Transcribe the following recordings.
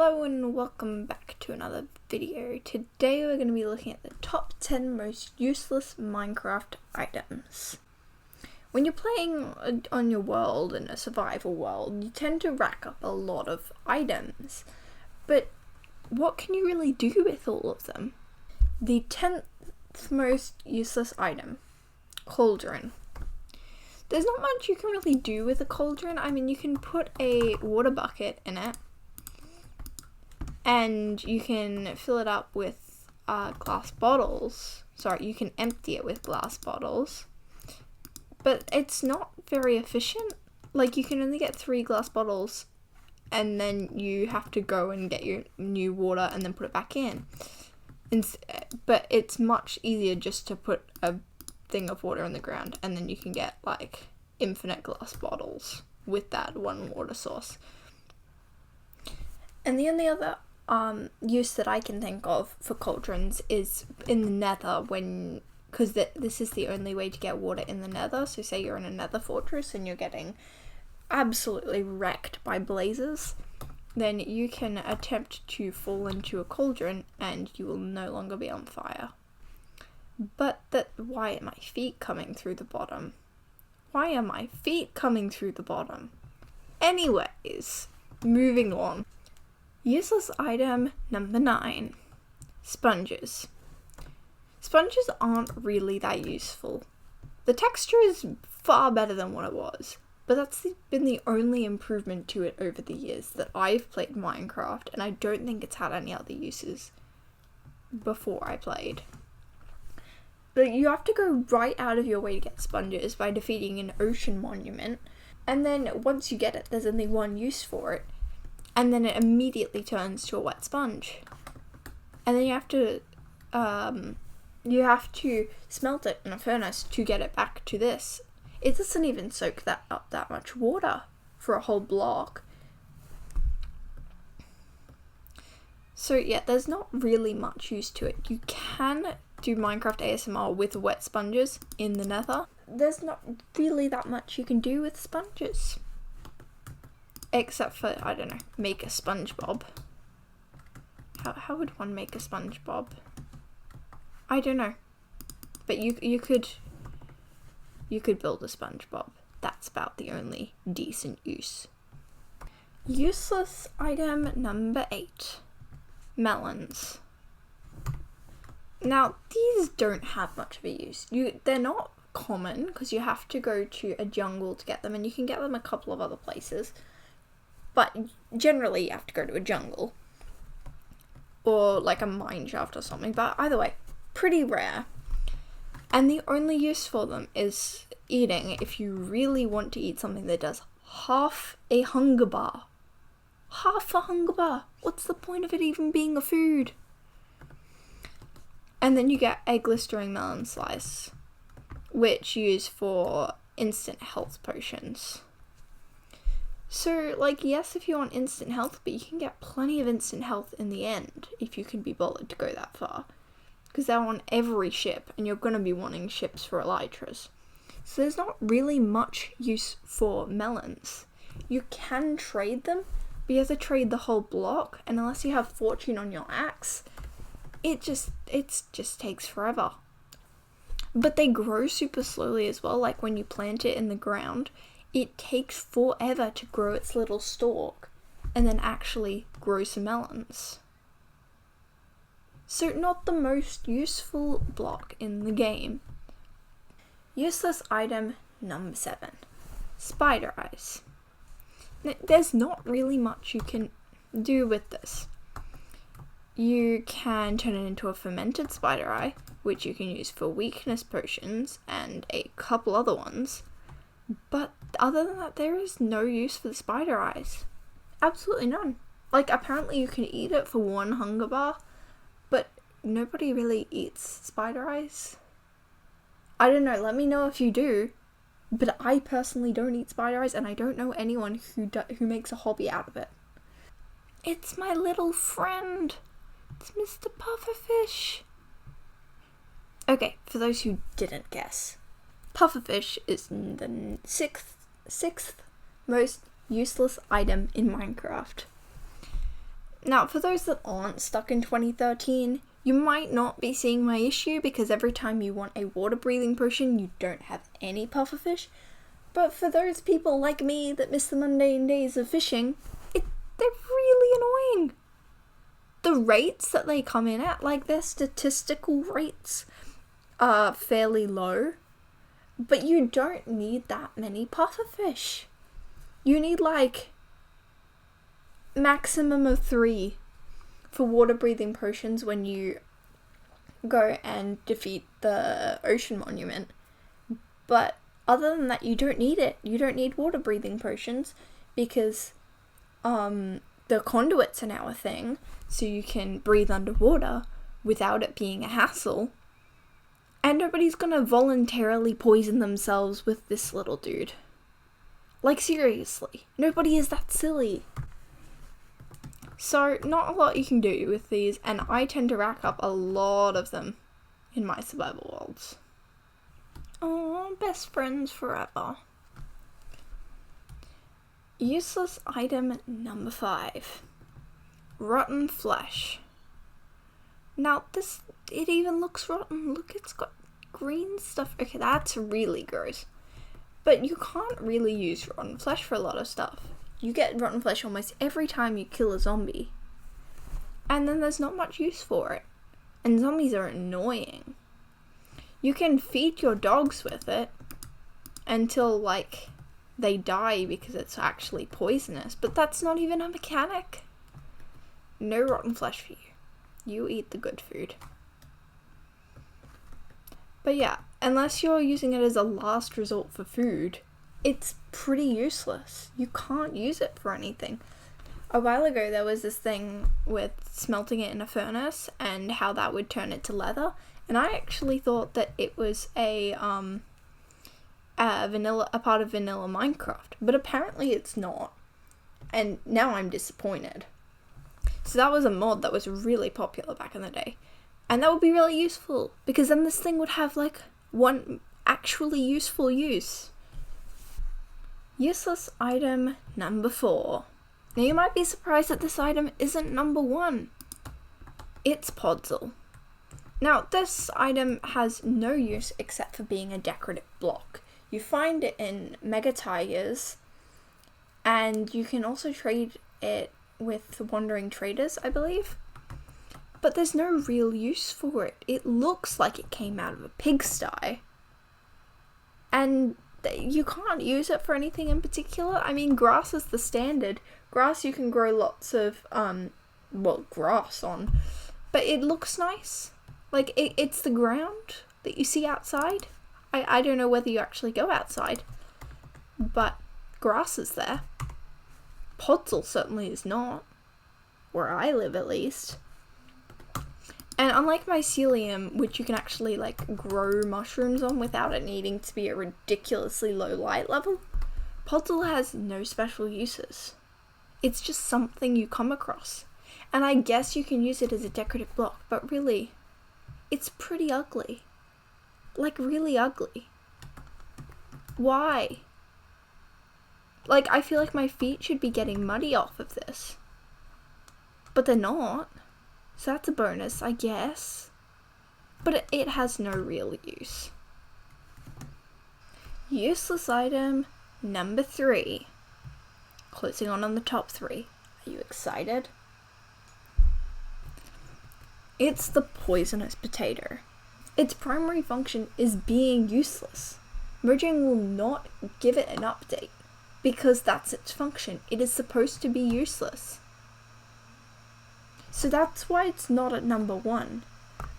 Hello and welcome back to another video. Today we're going to be looking at the top 10 most useless Minecraft items. When you're playing on your world in a survival world, you tend to rack up a lot of items. But what can you really do with all of them? The 10th most useless item, Cauldron. There's not much you can really do with a cauldron. I mean, you can put a water bucket in it and you can fill it up with glass bottles. Sorry, you can empty it with glass bottles, but it's not very efficient. Like, you can only get 3 glass bottles and then you have to go and get your new water and then put it back in. But it's much easier just to put a thing of water in the ground and then you can get like infinite glass bottles with that one water source. And the only other use that I can think of for cauldrons is in the nether, because this is the only way to get water in the nether. So say you're in a nether fortress and you're getting absolutely wrecked by blazes, then you can attempt to fall into a cauldron and you will no longer be on fire. But why are my feet coming through the bottom? Why are my feet coming through the bottom? Anyways, moving on. Useless item number 9. Sponges. Sponges aren't really that useful. The texture is far better than what it was, but that's been the only improvement to it over the years that I've played Minecraft, and I don't think it's had any other uses before I played. But you have to go right out of your way to get sponges by defeating an ocean monument, and then once you get it, there's only one use for it, and then it immediately turns to a wet sponge. And then you have to smelt it in a furnace to get it back to this. It doesn't even soak up that much water for a whole block. So yeah, there's not really much use to it. You can do Minecraft ASMR with wet sponges in the nether. There's not really that much you can do with sponges. Except for, I don't know, make a SpongeBob. How would one make a SpongeBob? I don't know. But you could build a SpongeBob. That's about the only decent use. Useless item number 8. Melons. Now, these don't have much of a use. They're not common because you have to go to a jungle to get them, and you can get them a couple of other places. But generally you have to go to a jungle or like a mine shaft or something. But either way, pretty rare. And the only use for them is eating if you really want to eat something that does half a hunger bar. Half a hunger bar. What's the point of it even being a food? And then you get a glistering melon slice, which you use for instant health potions. So, like, yes, if you want instant health, but you can get plenty of instant health in the end if you can be bothered to go that far. Because they're on every ship, and you're going to be wanting ships for elytras. So there's not really much use for melons. You can trade them, but you have to trade the whole block, and unless you have fortune on your axe, it just takes forever. But they grow super slowly as well. Like, when you plant it in the ground, it takes forever to grow its little stalk and then actually grow some melons. So not the most useful block in the game. Useless item number 7. Spider eyes. Now, there's not really much you can do with this. You can turn it into a fermented spider eye, which you can use for weakness potions and a couple other ones. But other than that, there is no use for the spider eyes. Absolutely none. Like, apparently you can eat it for 1 hunger bar, but nobody really eats spider eyes. I don't know, let me know if you do, but I personally don't eat spider eyes, and I don't know anyone who makes a hobby out of it. It's my little friend. It's Mr. Pufferfish. Okay, for those who didn't guess, Pufferfish is the sixth most useless item in Minecraft. Now, for those that aren't stuck in 2013, you might not be seeing my issue because every time you want a water breathing potion, you don't have any pufferfish. But for those people like me that miss the mundane days of fishing, they're really annoying. The rates that they come in at, like their statistical rates, are fairly low. But you don't need that many pufferfish. You need like maximum of 3 for water breathing potions when you go and defeat the ocean monument. But other than that, you don't need it. You don't need water breathing potions because the conduits are now a thing, so you can breathe underwater without it being a hassle. And nobody's gonna voluntarily poison themselves with this little dude. Like, seriously, nobody is that silly. So, not a lot you can do with these, and I tend to rack up a lot of them in my survival worlds. Oh, best friends forever. Useless item number 5. Rotten flesh. Now, it even looks rotten. Look, it's got green stuff. Okay, that's really gross. But you can't really use rotten flesh for a lot of stuff. You get rotten flesh almost every time you kill a zombie. And then there's not much use for it. And zombies are annoying. You can feed your dogs with it until, like, they die because it's actually poisonous. But that's not even a mechanic. No rotten flesh for you. You eat the good food. But yeah, unless you're using it as a last resort for food, it's pretty useless. You can't use it for anything. A while ago, there was this thing with smelting it in a furnace and how that would turn it to leather. And I actually thought that it was a part of vanilla Minecraft. But apparently it's not. And now I'm disappointed. So that was a mod that was really popular back in the day. And that would be really useful, because then this thing would have, like, one actually useful use. Useless item number 4. Now, you might be surprised that this item isn't number 1. It's Podzill. Now, this item has no use except for being a decorative block. You find it in Mega Tigers, and you can also trade it with wandering traders, I believe. But there's no real use for it. It looks like it came out of a pigsty. And you can't use it for anything in particular. I mean, grass is the standard. Grass you can grow lots of, grass on. But it looks nice. Like, it's the ground that you see outside. I don't know whether you actually go outside. But grass is there. Podzill certainly is not. Where I live, at least. And unlike mycelium, which you can actually, like, grow mushrooms on without it needing to be a ridiculously low light level, Podzill has no special uses. It's just something you come across. And I guess you can use it as a decorative block, but really, it's pretty ugly. Like, really ugly. Why? Like, I feel like my feet should be getting muddy off of this. But they're not. So that's a bonus, I guess. But it has no real use. Useless item number 3. Closing on the top 3. Are you excited? It's the poisonous potato. Its primary function is being useless. Mojang will not give it an update because that's its function. It is supposed to be useless. So that's why it's not at number 1.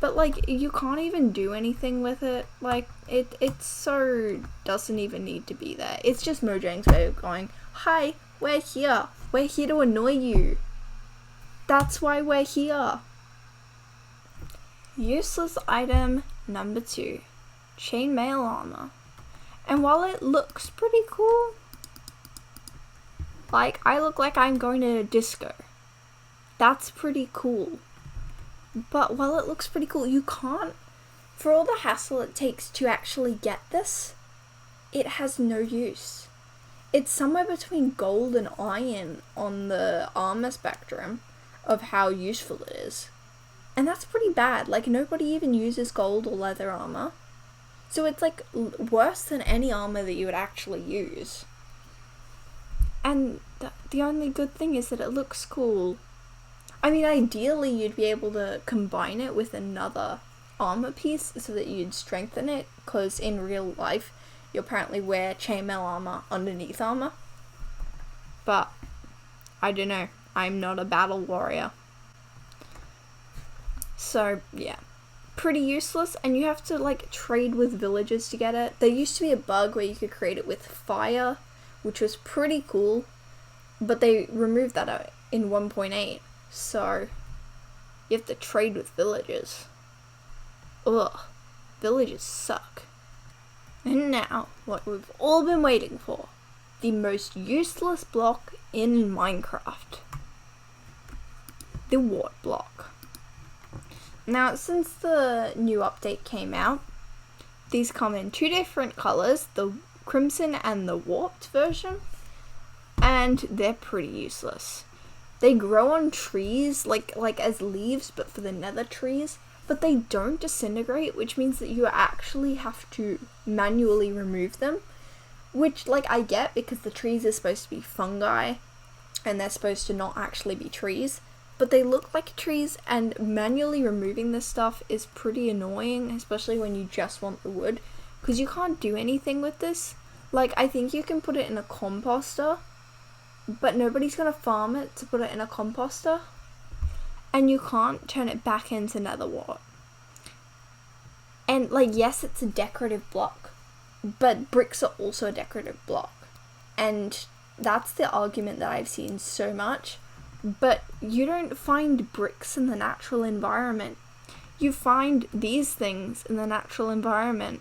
But, like, you can't even do anything with it. Like, it so doesn't even need to be there. It's just Mojang's way of going, hi, we're here. We're here to annoy you. That's why we're here. Useless item number 2. Chainmail armor. And while it looks pretty cool, like, I look like I'm going to a disco. That's pretty cool. But while it looks pretty cool, you can't, for all the hassle it takes to actually get this, it has no use. It's somewhere between gold and iron on the armor spectrum. of how useful it is. And that's pretty bad. Like, nobody even uses gold or leather armor. So it's like worse than any armor that you would actually use. And the only good thing is that it looks cool. I mean, ideally you'd be able to combine it with another armor piece so that you'd strengthen it, because in real life you apparently wear chainmail armor underneath armor. But I don't know, I'm not a battle warrior. So yeah, pretty useless, and you have to like trade with villagers to get it. There used to be a bug where you could create it with fire, which was pretty cool, but they removed that in 1.8, so you have to trade with villagers. Ugh, villagers suck. And now, what we've all been waiting for, the most useless block in Minecraft. The Wart Block. Now, since the new update came out, these come in two different colours, the Crimson and the Warped version, and they're pretty useless. They grow on trees, like as leaves, but for the nether trees, but they don't disintegrate, which means that you actually have to manually remove them, which, like, I get, because the trees are supposed to be fungi, and they're supposed to not actually be trees, but they look like trees, and manually removing this stuff is pretty annoying, especially when you just want the wood, because you can't do anything with this. Like, I think you can put it in a composter, but nobody's gonna farm it to put it in a composter, and you can't turn it back into nether wart. And, like, yes, it's a decorative block, but bricks are also a decorative block, and that's the argument that I've seen so much. But you don't find bricks in the natural environment. You find these things in the natural environment.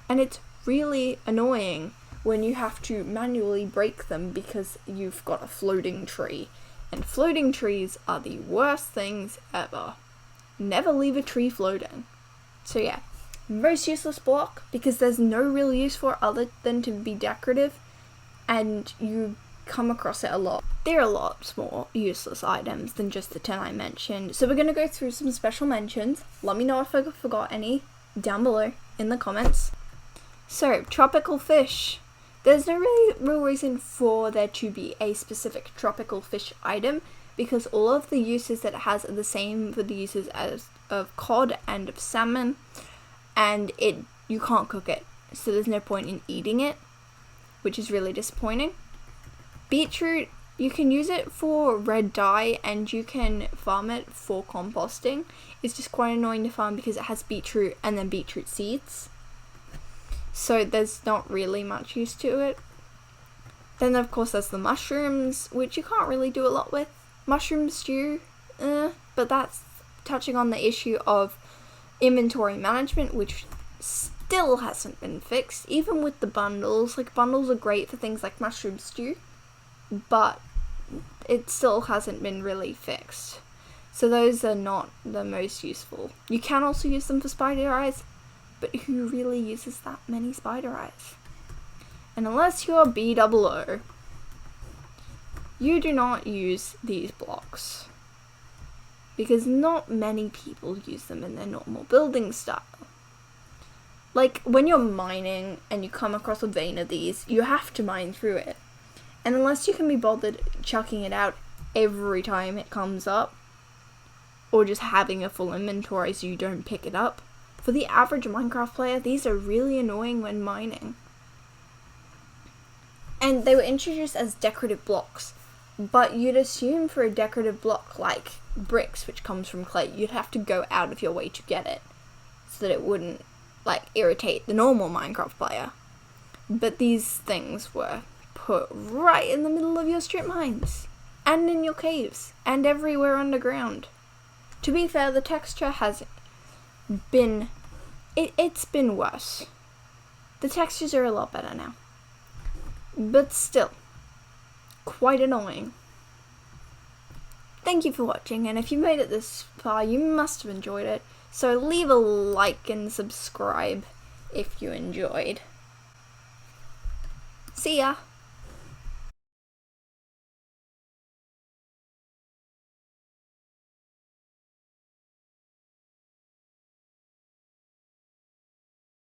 And it's really annoying when you have to manually break them because you've got a floating tree. And floating trees are the worst things ever. Never leave a tree floating. So yeah, most useless block because there's no real use for it other than to be decorative. And you come across it a lot. There are lots more useless items than just the 10 I mentioned, so we're going to go through some special mentions. Let me know if I forgot any down below in the comments. So, tropical fish. There's no really real reason for there to be a specific tropical fish item, because all of the uses that it has are the same for the uses as of cod and of salmon, and you can't cook it, so there's no point in eating it, which is really disappointing. Beetroot, you can use it for red dye and you can farm it for composting. It's just quite annoying to farm because it has beetroot and then beetroot seeds. So there's not really much use to it. Then of course there's the mushrooms, which you can't really do a lot with. Mushroom stew, but that's touching on the issue of inventory management, which still hasn't been fixed, even with the bundles. Like, bundles are great for things like mushroom stew, but it still hasn't been really fixed. So those are not the most useful. You can also use them for spider eyes, but who really uses that many spider eyes? And unless you're BOO, you do not use these blocks, because not many people use them in their normal building style. Like, when you're mining and you come across a vein of these, you have to mine through it. And unless you can be bothered chucking it out every time it comes up, or just having a full inventory so you don't pick it up, for the average Minecraft player, these are really annoying when mining. And they were introduced as decorative blocks, but you'd assume for a decorative block like bricks, which comes from clay, you'd have to go out of your way to get it, so that it wouldn't, like, irritate the normal Minecraft player. But these things were put right in the middle of your strip mines, and in your caves, and everywhere underground. To be fair, the texture has been, it's been worse. The textures are a lot better now. But still, quite annoying. Thank you for watching, and if you made it this far, you must have enjoyed it. So leave a like and subscribe if you enjoyed. See ya!